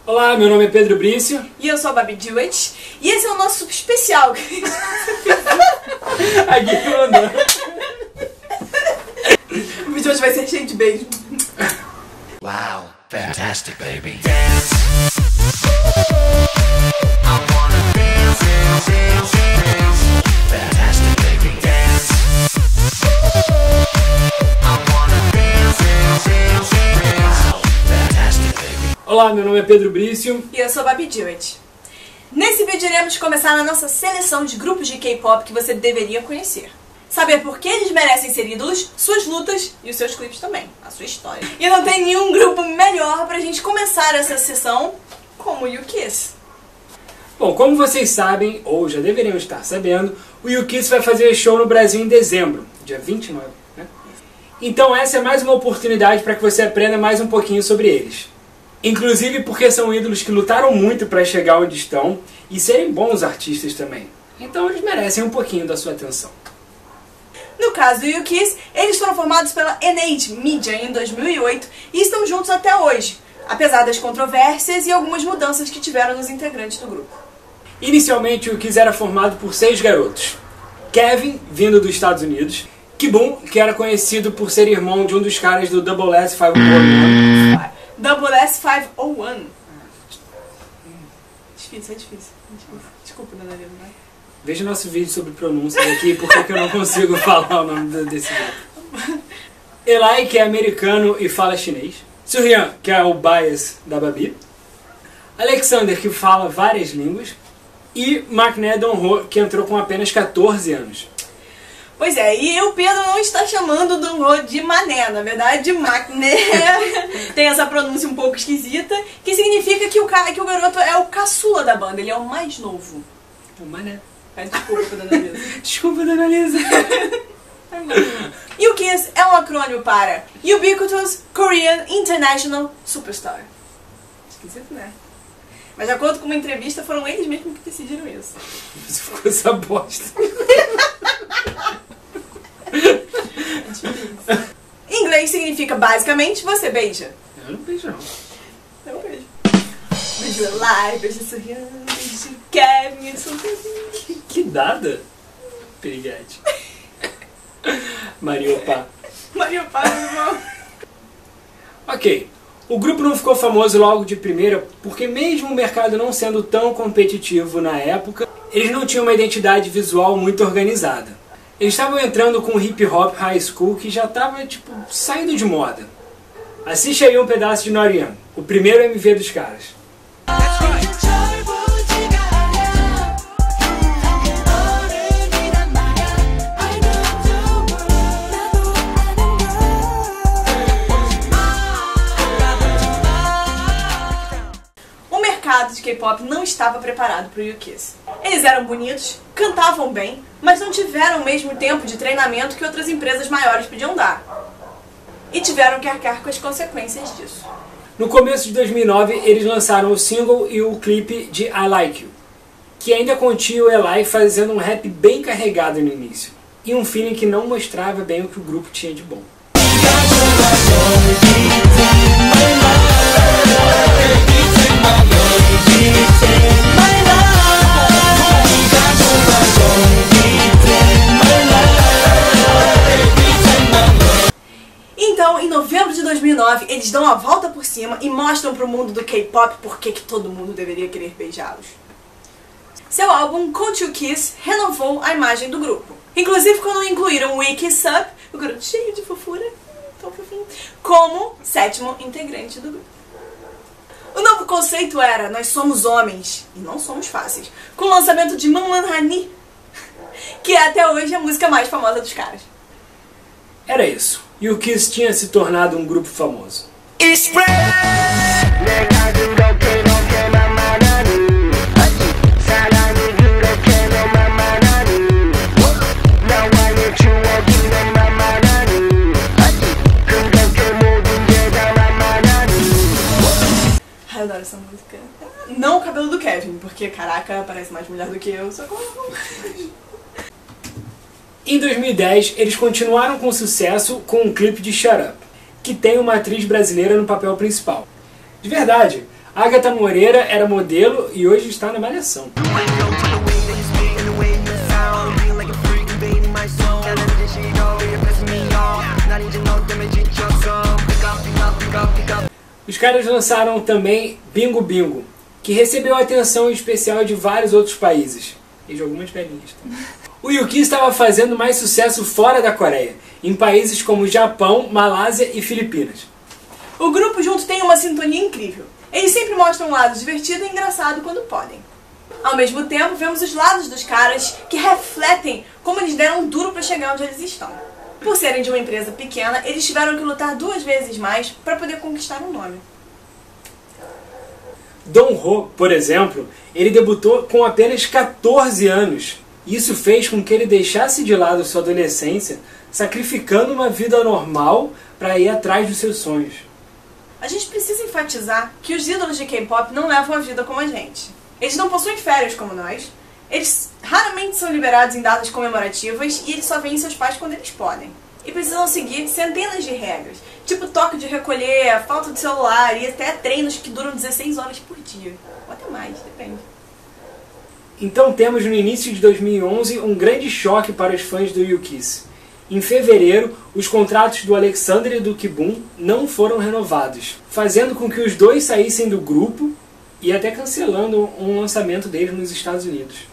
Olá, meu nome é Pedro Brício. E eu sou a Babi Dewitt. E esse é o nosso especial. Aqui mandou. O vídeo hoje vai ser cheio de beijo. Wow, fantastic, baby. Fantastic, baby. Olá, meu nome é Pedro Brício. E eu sou a Babi Dewitt. Nesse vídeo iremos começar na nossa seleção de grupos de K-pop que você deveria conhecer. Saber por que eles merecem ser ídolos, suas lutas e os seus clipes também, a sua história. E não tem nenhum grupo melhor pra gente começar essa sessão como o U-Kiss. Bom, como vocês sabem, ou já deveriam estar sabendo, o U-Kiss vai fazer show no Brasil em dezembro, dia 29, né? Então essa é mais uma oportunidade para que você aprenda mais um pouquinho sobre eles. Inclusive porque são ídolos que lutaram muito para chegar onde estão e serem bons artistas também. Então eles merecem um pouquinho da sua atenção. No caso do U-Kiss, eles foram formados pela N8 Media em 2008 e estão juntos até hoje, apesar das controvérsias e algumas mudanças que tiveram nos integrantes do grupo. Inicialmente o U-Kiss era formado por 6 garotos. Kevin, vindo dos Estados Unidos. Kibum, que era conhecido por ser irmão de um dos caras do Double S501. Double S501. Difícil, é difícil. Desculpa, dona Helena, vai. Veja nosso vídeo sobre pronúncias aqui, porque eu não consigo falar o nome desse grupo. Eli, que é americano e fala chinês. Suryan, que é o bias da Babi. Alexander, que fala várias línguas. E Maknae Dongho, que entrou com apenas 14 anos. Pois é, e o Pedro não está chamando o Dongho de Mané, na verdade, Maknae tem essa pronúncia um pouco esquisita, que significa que o garoto é o caçula da banda, ele é o mais novo. O Mané. Desculpa, dona Lisa. Desculpa, dona Lisa. U-Kiss é um acrônimo para Ubiquitous Korean International Superstar. Esquisito, né? Mas de acordo com uma entrevista, foram eles mesmos que decidiram isso. Você ficou essa bosta. Em inglês significa basicamente você beija. Eu não beijo não. Eu beijo. Beijo Eli, beijo Suryan, beijo Kevin, eles são todos. Que dada, Periguete. Mariopá. Maria Paz, irmão. Ok, o grupo não ficou famoso logo de primeira porque mesmo o mercado não sendo tão competitivo na época, eles não tinham uma identidade visual muito organizada. Eles estavam entrando com o hip hop high school que já estava, tipo, saindo de moda. Assiste aí um pedaço de Norian, o primeiro MV dos caras. O mercado de K-pop não estava preparado para o U-Kiss. Eles eram bonitos, cantavam bem, mas não tiveram o mesmo tempo de treinamento que outras empresas maiores podiam dar. E tiveram que arcar com as consequências disso. No começo de 2009, eles lançaram o single e o clipe de I Like You, que ainda continha o Eli fazendo um rap bem carregado no início, e um feeling que não mostrava bem o que o grupo tinha de bom. Então, em novembro de 2009, eles dão a volta por cima e mostram pro mundo do K-pop por que todo mundo deveria querer beijá-los. Seu álbum Code to Kiss renovou a imagem do grupo. Inclusive quando incluíram o Kiss Up, o garoto cheio de fofura, tão fofinho, como 7º integrante do grupo. O novo conceito era: nós somos homens e não somos fáceis, com o lançamento de Manman Hani, que é até hoje a música mais famosa dos caras. Era isso. E o Kiss tinha se tornado um grupo famoso. Ai, eu adoro essa música. Não o cabelo do Kevin, porque caraca, parece mais mulher do que eu, só como... Em 2010, eles continuaram com sucesso com um clipe de Shut Up, que tem uma atriz brasileira no papel principal. De verdade, Agatha Moreira era modelo e hoje está na Malhação. Os caras lançaram também Bingo Bingo, que recebeu atenção especial de vários outros países. E de algumas velhinhas também. O U-KISS estava fazendo mais sucesso fora da Coreia, em países como Japão, Malásia e Filipinas. O grupo junto tem uma sintonia incrível. Eles sempre mostram um lado divertido e engraçado quando podem. Ao mesmo tempo, vemos os lados dos caras que refletem como eles deram duro para chegar onde eles estão. Por serem de uma empresa pequena, eles tiveram que lutar 2 vezes mais para poder conquistar um nome. Dong Ho, por exemplo, ele debutou com apenas 14 anos. Isso fez com que ele deixasse de lado sua adolescência, sacrificando uma vida normal para ir atrás dos seus sonhos. A gente precisa enfatizar que os ídolos de K-pop não levam a vida como a gente. Eles não possuem férias como nós, eles raramente são liberados em datas comemorativas e eles só veem seus pais quando eles podem. E precisam seguir centenas de regras, tipo toque de recolher, falta de celular e até treinos que duram 16 horas por dia. Ou até mais, depende. Então temos no início de 2011 um grande choque para os fãs do U-KISS. Em fevereiro, os contratos do Alexander e do Kibum não foram renovados, fazendo com que os dois saíssem do grupo e até cancelando um lançamento deles nos Estados Unidos.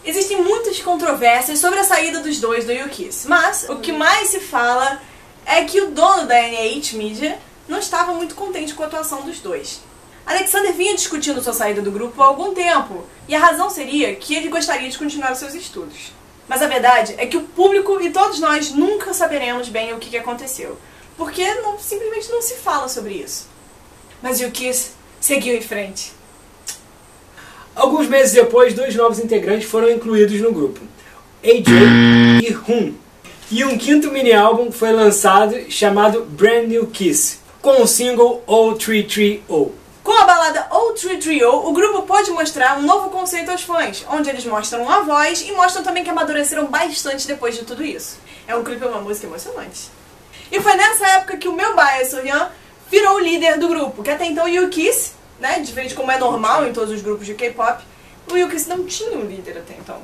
Existem muitas controvérsias sobre a saída dos dois do U-KISS, mas o que mais se fala é que o dono da NH Media não estava muito contente com a atuação dos dois. Alexander vinha discutindo sua saída do grupo há algum tempo, e a razão seria que ele gostaria de continuar os seus estudos. Mas a verdade é que o público e todos nós nunca saberemos bem o que aconteceu, porque simplesmente não se fala sobre isso. Mas o U-KISS seguiu em frente. Alguns meses depois, 2 novos integrantes foram incluídos no grupo, AJ e Hoon. E um 5º mini-álbum foi lançado chamado Brand New Kiss, com o single O330. Com a balada O330, o grupo pôde mostrar um novo conceito aos fãs, onde eles mostram a voz e mostram também que amadureceram bastante depois de tudo isso. É um clipe e uma música emocionante. E foi nessa época que o meu bias, Sohyun, virou o líder do grupo, que até então o U-KISS, né, diferente como é normal em todos os grupos de K-pop, o U-KISS não tinha um líder até então.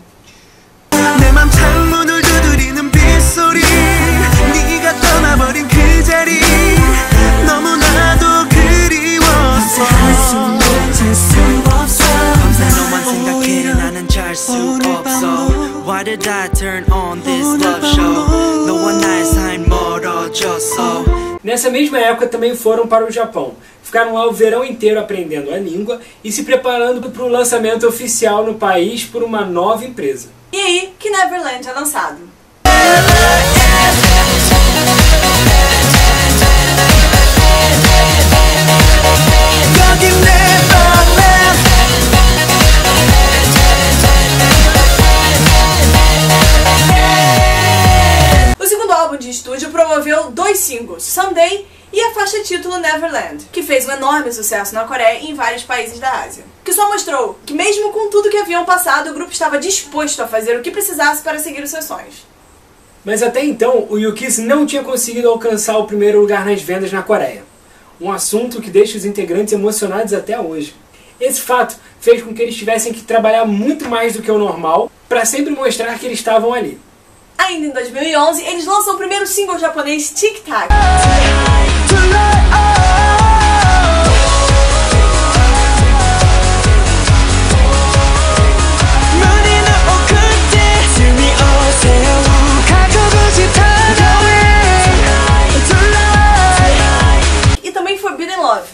Why did I turn on this love show? No one nice I'm just so. Nessa mesma época também foram para o Japão. Ficaram lá o verão inteiro aprendendo a língua e se preparando para o lançamento oficial no país por uma nova empresa. E aí que Neverland é lançado. O segundo álbum de estúdio promoveu 2 singles, Someday e a faixa título Neverland, que fez um enorme sucesso na Coreia e em vários países da Ásia. Que só mostrou que mesmo com tudo que haviam passado, o grupo estava disposto a fazer o que precisasse para seguir os seus sonhos. Mas até então, o U-KISS não tinha conseguido alcançar o primeiro lugar nas vendas na Coreia. Um assunto que deixa os integrantes emocionados até hoje. Esse fato fez com que eles tivessem que trabalhar muito mais do que o normal para sempre mostrar que eles estavam ali. Ainda em 2011, eles lançam o primeiro single japonês, Tic Tac. E também Forbidden Love.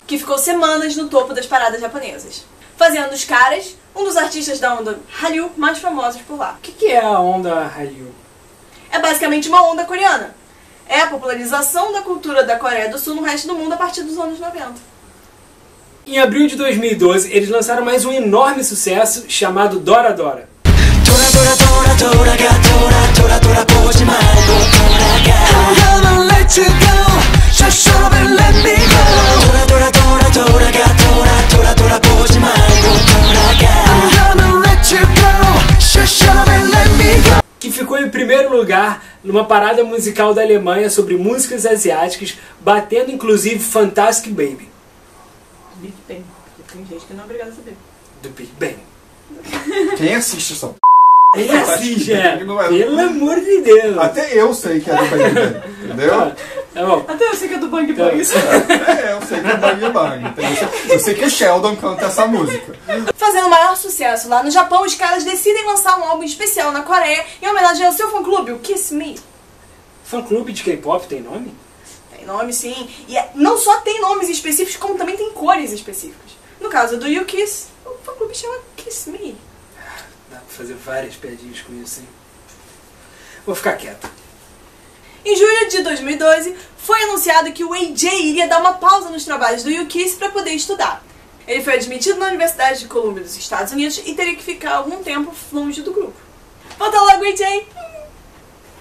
Que ficou semanas no topo das paradas japonesas, fazendo os caras um dos artistas da onda Hallyu mais famosos por lá. O que é a onda Hallyu? É basicamente uma onda coreana. É a popularização da cultura da Coreia do Sul no resto do mundo a partir dos anos 90. Em abril de 2012, eles lançaram mais um enorme sucesso chamado Dora Dora. Just shut up and let me go. 돌아 돌아 돌아 돌아가 돌아 돌아 돌아보지 말고 돌아가. I'm gonna let you go. Just shut up and let me go. Que ficou em primeiro lugar numa parada musical da Alemanha sobre músicas asiáticas, batendo inclusive Fantastic Baby. Big Bang. Tem gente que não é obrigada a saber. Do Big Bang. Quem assiste essa p... É assim, já. Não é- Pelo amor de Deus. Até eu sei que é do Bang Bang, entendeu? Tá bom. Até eu sei que é do Bang Bang. Isso. Eu sei que é Bang Bang, entendeu? Eu sei que o Sheldon canta essa música. Fazendo maior sucesso lá no Japão, os caras decidem lançar um álbum especial na Coreia em homenagem ao seu fã-clube, o Kiss Me. Fã-clube de K-pop tem nome? Tem nome, sim. E não só tem nomes específicos, como também tem cores específicas. No caso do U-Kiss, o fã-clube chama Kiss Me. Dá pra fazer várias piadinhas com isso, hein? Vou ficar quieto. Em julho de 2012, foi anunciado que o AJ iria dar uma pausa nos trabalhos do U-Kiss para poder estudar. Ele foi admitido na Universidade de Columbia dos Estados Unidos e teria que ficar algum tempo longe do grupo. Volta logo, AJ!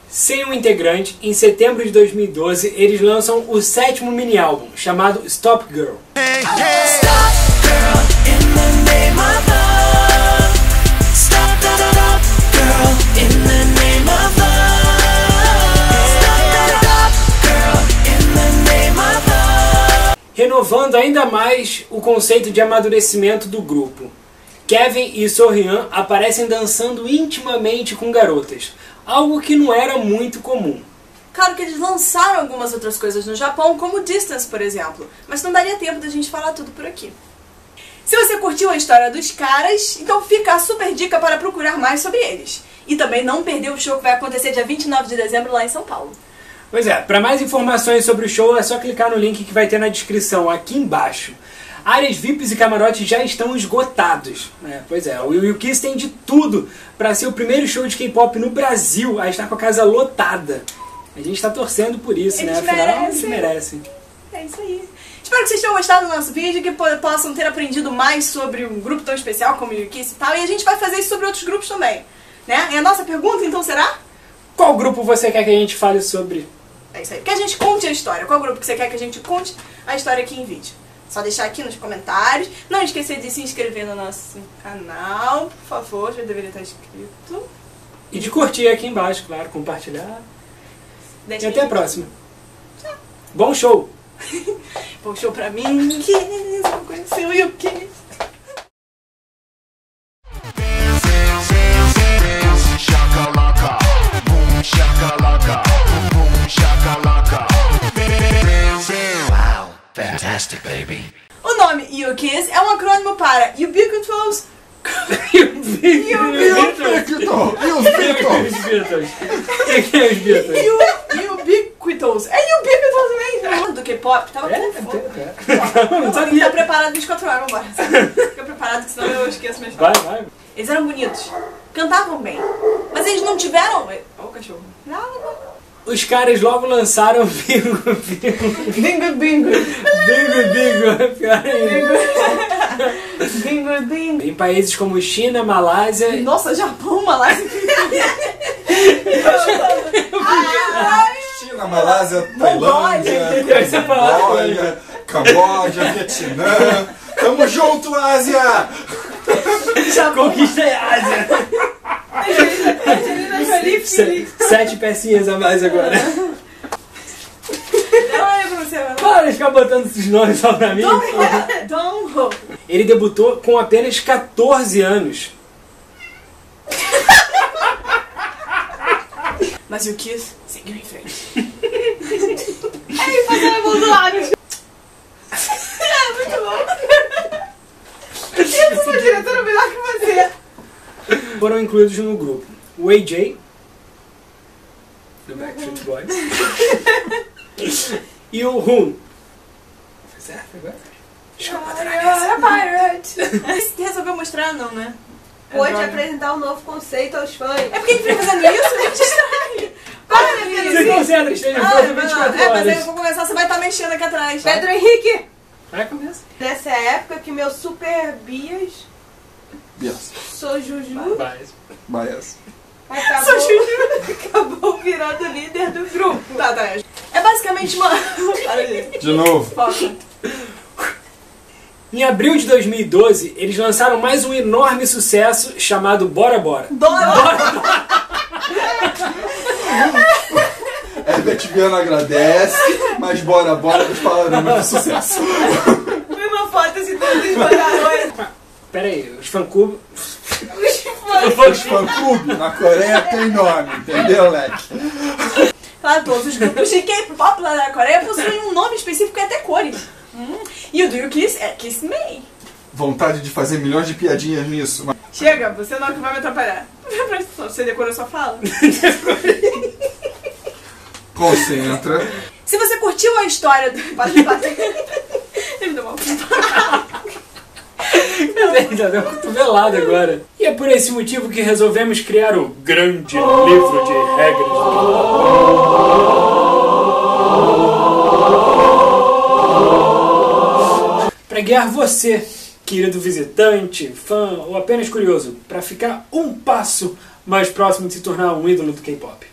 Sem um integrante, em setembro de 2012, eles lançam o 7º mini-álbum, chamado Stop Girl. Stop, girl, in the name of love. Stop, girl, in the name of love. Stop, girl, in the name of love. Renovando ainda mais o conceito de amadurecimento do grupo. Kevin e Sohyun aparecem dançando intimamente com garotas, algo que não era muito comum. Claro que eles lançaram algumas outras coisas no Japão, como Distance, por exemplo, mas não daria tempo da gente falar tudo por aqui. Se você curtiu a história dos caras, então fica a super dica para procurar mais sobre eles. E também não perder o show que vai acontecer dia 29 de dezembro lá em São Paulo. Pois é, para mais informações sobre o show é só clicar no link que vai ter na descrição aqui embaixo. Áreas VIPs e camarotes já estão esgotados. Pois é, o U-Kiss tem de tudo para ser o primeiro show de K-pop no Brasil a estar com a casa lotada. A gente está torcendo por isso, Eles né? Afinal, merecem. eles merecem. É isso aí. Espero que vocês tenham gostado do nosso vídeo, que possam ter aprendido mais sobre um grupo tão especial como o U-Kiss e tal. E a gente vai fazer isso sobre outros grupos também. Né? É a nossa pergunta, então, será? Qual grupo você quer que a gente fale sobre? É isso aí. Que a gente conte a história. Qual grupo que você quer que a gente conte a história aqui em vídeo? Só deixar aqui nos comentários. Não esquecer de se inscrever no nosso canal, por favor, já deveria estar inscrito. E de curtir aqui embaixo, claro, compartilhar. Deixa E até a próxima. Bom show! Bom show pra mim, que não conheceu o U-Kiss. Shakalaka, boom shakalaka, boom shakalaka. Wow, fantastic, baby. O nome U-Kiss é um acrônimo para Ubiquitous. E os Beatles? O que é os Beatles? Ubiquitous. É Ubiquitous mesmo. Do K-pop, tava com fome. Não Tá sabia. preparado 24 horas, vambora. Fica preparado, que senão eu esqueço minhas Vai, palavras. vai. Eles eram bonitos, cantavam bem, mas eles não tiveram... Ó o cachorro. Os caras logo lançaram Bingo Bingo. Bingo, bingo. Bingo Bingo. Pior ainda. Bingo, bingo. Em países como China, Malásia... Nossa, Japão, Malásia. China, Malásia, Mongólia. Tailândia, Mongólia, Camboja, Vietnã. Tamo junto, Ásia! Conquista a Ásia. Angelina Jolie, Felipe. 7 pecinhas a mais agora. Olha pra você, mano. Para de ficar botando esses nomes só pra mim. Don't hope. Ele debutou com apenas 14 anos. Mas o Kiss seguiu em frente. Aí, fazendo a mão do lado. É, muito bom. Eu sou uma diretora melhor que você. Foram incluídos no grupo o AJ, do Backstreet Boys, e o Hoon. Certo agora? Pirate. Resolveu mostrar, não, né? Pode apresentar um novo conceito aos fãs. É porque ele fica fazendo isso? Gente estranho. Para, Se Pedro. concentra, esteja Ah, pronto vai lá. 24 Mas aí eu horas. vou começar, você vai estar mexendo aqui atrás. Pedro Henrique! Vai, começa. Nessa época que meu super bias, Yes. sou Juju, Vai. Bias. acabou virando líder do grupo. Tá. É basicamente uma... Para aí. De novo. Foca. Em abril de 2012, eles lançaram mais um enorme sucesso chamado Bora Bora. Herbert Viana agradece, mas bora, dos parâmetros de sucesso. Foi uma foto assim, todos esbanaram. Pera aí, os fã-clube... Os fã-clube na Coreia tem nome, entendeu, Leque? Claro, todos os grupos de K-pop lá na Coreia possuem um nome específico e até cores. E o do You Kiss é Kiss Me. Vontade de fazer milhões de piadinhas nisso. Mas... Chega, você não é que vai me atrapalhar. Presta atenção, você decorou sua fala? Concentra. Se você curtiu a história do... Para de bater. Ele me deu uma... Ainda deu uma cotovelada agora. E é por esse motivo que resolvemos criar o grande livro de regras do K-pop. Para guiar você, querido visitante, fã ou apenas curioso, para ficar um passo mais próximo de se tornar um ídolo do K-pop.